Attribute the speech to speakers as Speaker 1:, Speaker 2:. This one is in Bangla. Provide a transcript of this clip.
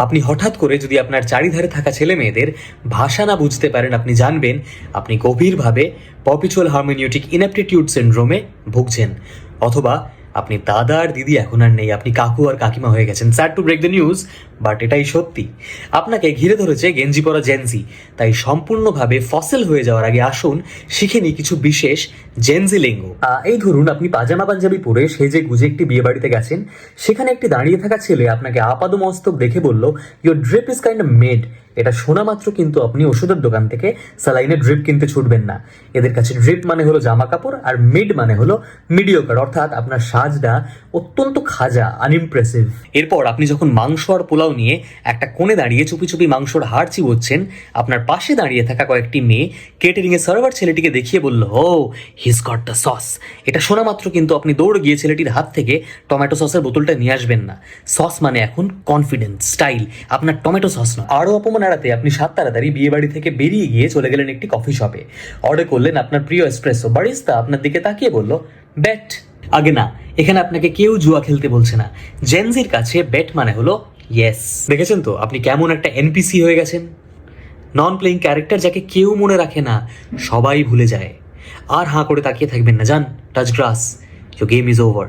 Speaker 1: আপনি হঠাৎ করে যদি আপনার চারিধারে থাকা ছেলে মেয়েদের ভাষা না বুঝতে পারেন, আপনি জানবেন আপনি গভীরভাবে পারপিচুয়াল হারমোনিউটিক ইনঅ্যাপটিটিউড সিনড্রোমে ভুগছেন, অথবা আপনি দাদা আর দিদি এখন আর নেই, আপনি কাকু আর কাকিমা হয়ে গেছেন। Sad to break the news, but এটাই সত্যি। আপনাকে ঘিরে ধরেছে গেঞ্জি পরা জেনজি, তাই সম্পূর্ণভাবে ফসিল হয়ে যাওয়ার আগে আসুন শিখে নিই কিছু বিশেষ জেনজি লিঙ্গ। এই ধরুন আপনি পাজামা পাঞ্জাবি পরে সেজে গুজে একটি বিয়ে বাড়িতে গেছেন, সেখানে একটি দাঁড়িয়ে থাকা ছেলে আপনাকে আপাদমস্তক দেখে বলল, your drip is kind of made. এটা শোনা মাত্র কিন্তু আপনি ওষুধের দোকান থেকে স্যালাইনের ড্রিপ কিনতে ছুটবেন না। এদের কাছে ড্রিপ মানে হলো জামা কাপড়, আর মিড মানে হলো মিডিওকার, অর্থাৎ আপনার সাজটা অত্যন্ত খাজা, আনইমপ্রেসিভ। এরপর আপনি যখন মাংস আর পোলাও নিয়ে একটা কোণে দাঁড়িয়ে চুপি চুপি মাংসর হাড় চিবোচ্ছেন, আপনার পাশে দাঁড়িয়ে থাকা কয়েকটি মেয়ে কেটারিং এর সার্ভার ছেলেটিকে দেখিয়ে বলল, ও হিজ গট দ্য সস। এটা শোনা মাত্র কিন্তু আপনি দৌড় গিয়ে ছেলেটির হাত থেকে টমেটো সসের বোতলটা নিয়ে আসবেন না। সস মানে এখন কনফিডেন্স, স্টাইল, আপনার টমেটো সস নয়। আরও অপমান এড়াতে আপনি সাত তাড়াতাড়ি বিয়ে বাড়ি থেকে বেরিয়ে গিয়ে চলে গেলেন একটি কফি শপে, অর্ডার করলেন আপনার প্রিয় এসপ্রেসো। বারিস্তা আপনার দিকে তাকিয়ে বলল, বেট। আগে না, এখানে আপনাকে কেউ জুয়া খেলতে বলছে না। জেনজির কাছে বেট মানে হলো ইয়েস। দেখেছেন তো আপনি কেমন একটা এনপিসি হয়ে গেছেন, নন প্লেইং ক্যারেক্টার যাকে কেউ মনে রাখে না, সবাই ভুলে যায়। আর হাঁ করে তাকিয়ে থাকবেন না, যান touch glass, your game is over.